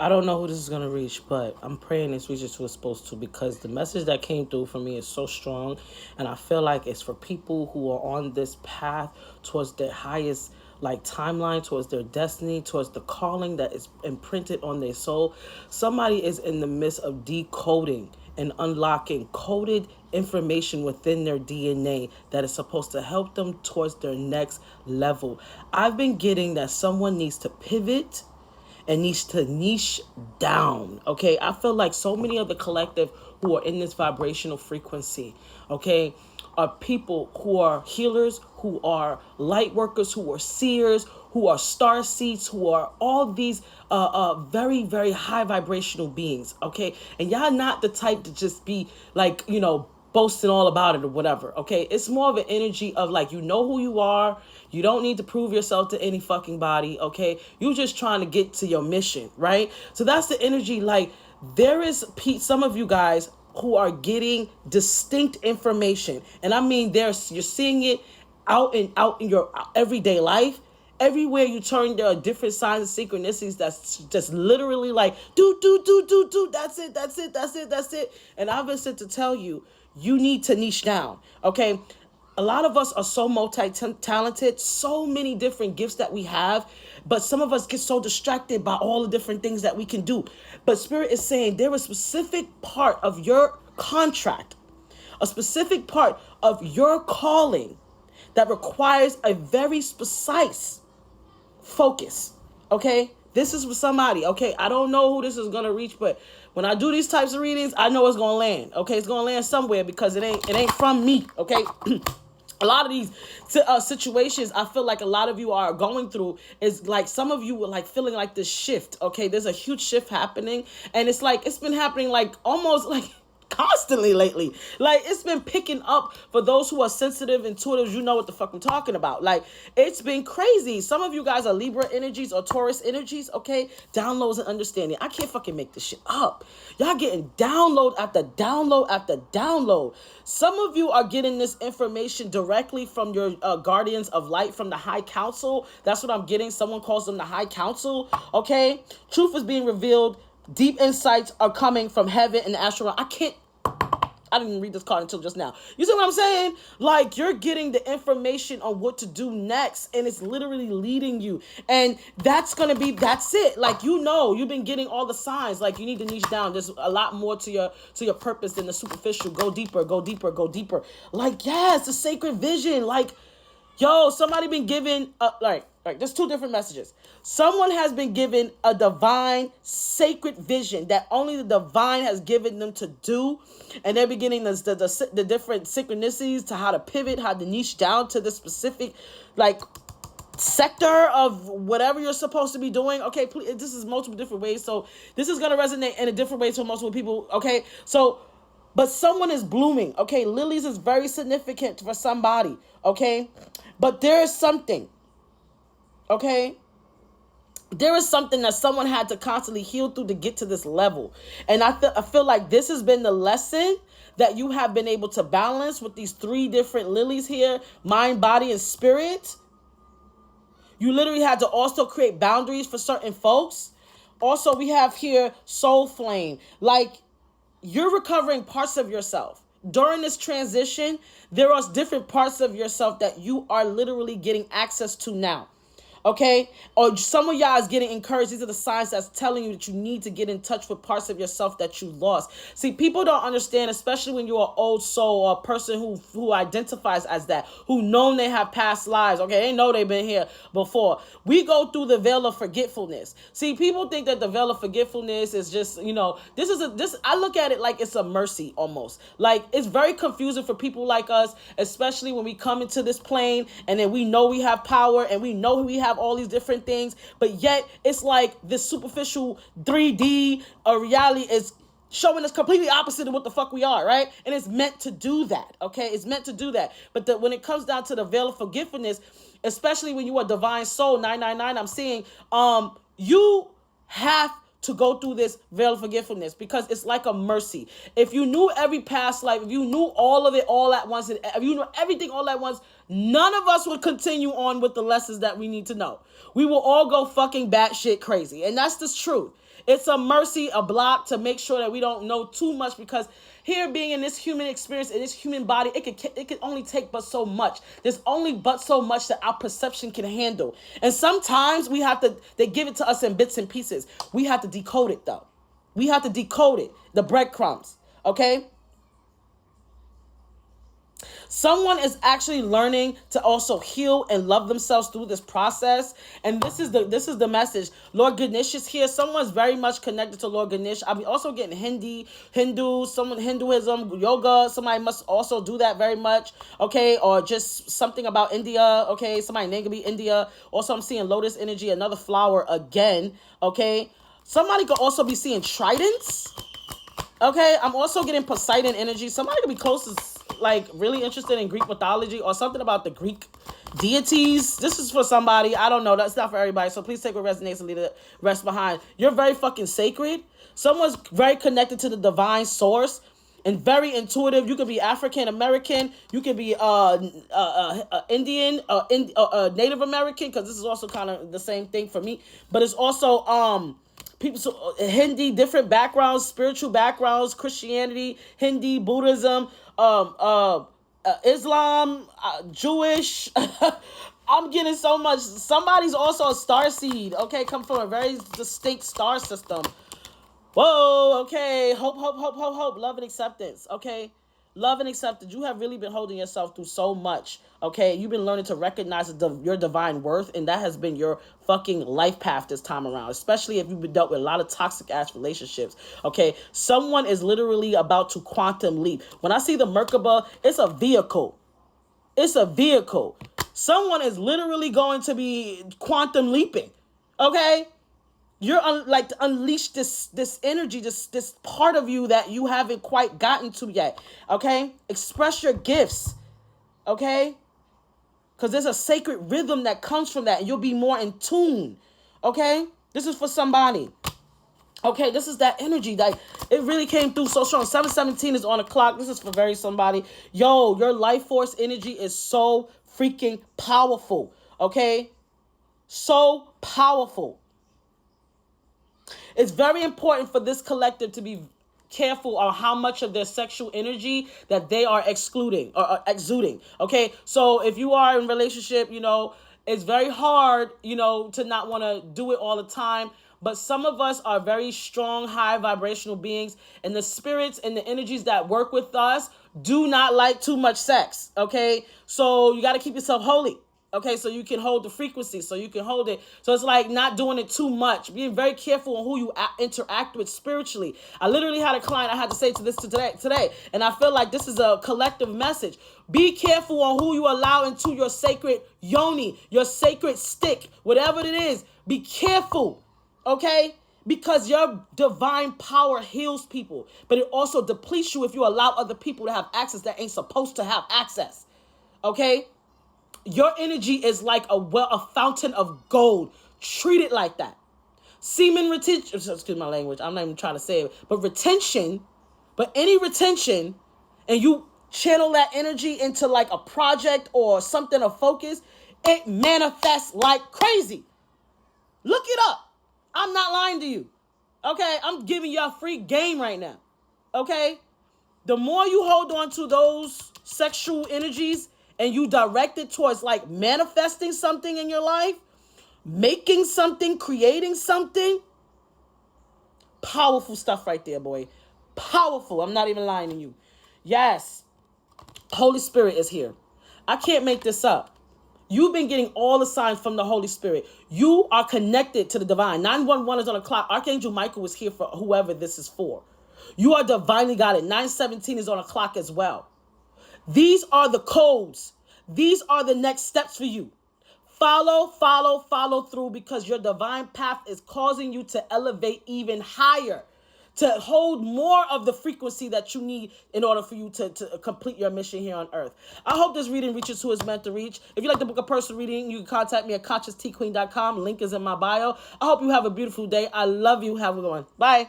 I don't know who this is going to reach, but I'm praying this reaches who it's supposed to, because the message that came through for me is so strong. And I feel like it's for people who are on this path towards their highest like timeline, towards their destiny, towards the calling that is imprinted on their soul. Somebody is in the midst of decoding and unlocking coded information within their DNA that is supposed to help them towards their next level. I've been getting that someone needs to pivot and needs to niche down. Okay, I feel like so many of the collective who are in this vibrational frequency, okay, are people who are healers, who are light workers, who are seers, who are star seeds, who are all these very, very high vibrational beings. Okay, and y'all not the type to just be like, boasting all about it or whatever. Okay, it's more of an energy of like, you know who you are. You don't need to prove yourself to any fucking body. Okay, you just trying to get to your mission, right? So that's the energy. Like, there is some of you guys who are getting distinct information, and I mean you're seeing it out in your everyday life. Everywhere you turn, there are different signs of synchronicities that's just literally like, do, that's it, that's it, that's it, that's it. And I've been sent to tell you, you need to niche down, okay? A lot of us are so multi-talented, so many different gifts that we have, but some of us get so distracted by all the different things that we can do. But Spirit is saying there is a specific part of your contract, a specific part of your calling that requires a very precise focus. Okay, this is for somebody. Okay, I don't know who this is gonna reach, but when I do these types of readings, I know it's gonna land. Okay, it's gonna land somewhere because it ain't from me. Okay. A lot of these situations, I feel like a lot of you are going through is like, some of you are like feeling like this shift. Okay, there's a huge shift happening, and it's like it's been happening like almost like constantly lately. Like, it's been picking up for those who are sensitive, intuitives. You know what the fuck I'm talking about. Like, it's been crazy. Some of you guys are Libra energies or Taurus energies. Okay, downloads and understanding. I can't fucking make this shit up. Y'all getting download after download after download. Some of you are getting this information directly from your guardians of light, from the high council. That's what I'm getting. Someone calls them the high council. Okay, truth is being revealed. Deep insights are coming from heaven and the astral. I didn't even read this card until just now. You see what I'm saying? Like, you're getting the information on what to do next, and it's literally leading you. And that's it. Like, you've been getting all the signs. Like, you need to niche down. There's a lot more to your purpose than the superficial. Go deeper, go deeper, go deeper. Like, yes, the sacred vision. Like, yo, somebody been given there's two different messages. Someone has been given a divine sacred vision that only the divine has given them to do, and they're beginning the different synchronicities to how to pivot, how to niche down to the specific like sector of whatever you're supposed to be doing. Okay, please, this is multiple different ways, so this is gonna resonate in a different way to multiple people. Okay, so. But someone is blooming. Okay, lilies is very significant for somebody. Okay, but there is something. Okay, there is something that someone had to constantly heal through to get to this level. And I feel like this has been the lesson that you have been able to balance with these three different lilies here: mind, body, and spirit. You literally had to also create boundaries for certain folks. Also, we have here soul flame. Like, you're recovering parts of yourself. During this transition, there are different parts of yourself that you are literally getting access to now. Okay, or some of y'all is getting encouraged. These are the signs that's telling you that you need to get in touch with parts of yourself that you lost. See, people don't understand, especially when you're an old soul or a person who identifies as that, who know they have past lives. Okay, they know they've been here before. We go through the veil of forgetfulness. See, people think that the veil of forgetfulness is just, this. I look at it like it's a mercy almost. Like, it's very confusing for people like us, especially when we come into this plane and then we know we have power and we know we have all these different things, but yet it's like this superficial 3D reality is showing us completely opposite of what the fuck we are, right? And it's meant to do that, okay? It's meant to do that. But when it comes down to the veil of forgiveness, especially when you are divine soul 999, I'm seeing you have to go through this veil of forgetfulness, because it's like a mercy. If you knew every past life, if you knew all of it all at once, and if you knew everything all at once, none of us would continue on with the lessons that we need to know. We will all go fucking batshit crazy. And that's the truth. It's a mercy, a block to make sure that we don't know too much, because here, being in this human experience, in this human body, it can only take but so much. There's only but so much that our perception can handle. And sometimes they give it to us in bits and pieces. We have to decode it though. We have to decode it, the breadcrumbs, okay? Someone is actually learning to also heal and love themselves through this process. And this is the message. Lord Ganesh is here. Someone's very much connected to Lord Ganesh. I'm also getting Hinduism, yoga. Somebody must also do that very much. Okay. Or just something about India. Okay. Somebody name could be India. Also, I'm seeing lotus energy, another flower again. Okay. Somebody could also be seeing tridents. Okay. I'm also getting Poseidon energy. Somebody could be close to, like, really interested in Greek mythology or something about the Greek deities. This is for somebody. I don't know. That's not for everybody. So please take what resonates and leave the rest behind. You're very fucking sacred. Someone's very connected to the divine source and very intuitive. You could be African American. You could be Indian, Native American, because this is also kind of the same thing for me. But it's also people, so Hindi, different backgrounds, spiritual backgrounds, Christianity, Hindi, Buddhism, Islam, Jewish. I'm getting so much. Somebody's also a star seed. Okay, come from a very distinct star system. Whoa. Okay, hope, love and acceptance. Okay. Love and acceptance. You have really been holding yourself through so much. Okay. You've been learning to recognize your divine worth. And that has been your fucking life path this time around. Especially if you've been dealt with a lot of toxic ass relationships. Okay. Someone is literally about to quantum leap. When I see the Merkaba, it's a vehicle. It's a vehicle. Someone is literally going to be quantum leaping. Okay. You're like to unleash this energy, this part of you that you haven't quite gotten to yet. Okay? Express your gifts. Okay? Because there's a sacred rhythm that comes from that, and you'll be more in tune. Okay? This is for somebody. Okay, this is that energy. Like, it really came through so strong. 717 is on the clock. This is for very somebody. Yo, your life force energy is so freaking powerful. Okay? So powerful. It's very important for this collective to be careful on how much of their sexual energy that they are excluding or exuding. Okay. So if you are in a relationship, it's very hard, to not want to do it all the time. But some of us are very strong, high vibrational beings, and the spirits and the energies that work with us do not like too much sex. Okay. So you got to keep yourself holy. Okay, so you can hold the frequency, so you can hold it. So it's like not doing it too much, being very careful on who you interact with spiritually. I literally had a client I had to say to this today, and I feel like this is a collective message. Be careful on who you allow into your sacred yoni, your sacred stick, whatever it is. Be careful, okay? Because your divine power heals people, but it also depletes you if you allow other people to have access that ain't supposed to have access, okay? Your energy is like a fountain of gold. Treat it like that. Semen retention, excuse my language, I'm not even trying to say it, but any retention, and you channel that energy into like a project or something of focus, it manifests like crazy. Look it up. I'm not lying to you. Okay, I'm giving you a free game right now. Okay, the more you hold on to those sexual energies, and you direct it towards like manifesting something in your life, making something, creating something. Powerful stuff right there, boy. Powerful. I'm not even lying to you. Yes. Holy Spirit is here. I can't make this up. You've been getting all the signs from the Holy Spirit. You are connected to the divine. 911 is on the clock. Archangel Michael is here for whoever this is for. You are divinely guided. 917 is on the clock as well. These are the codes. These are the next steps for you. Follow through, because your divine path is causing you to elevate even higher, to hold more of the frequency that you need in order for you to complete your mission here on earth. I hope this reading reaches who it's meant to reach. If you'd like to book a personal reading, you can contact me at consciousteaqueen.com. Link is in my bio. I hope you have a beautiful day. I love you. Have a good one. Bye.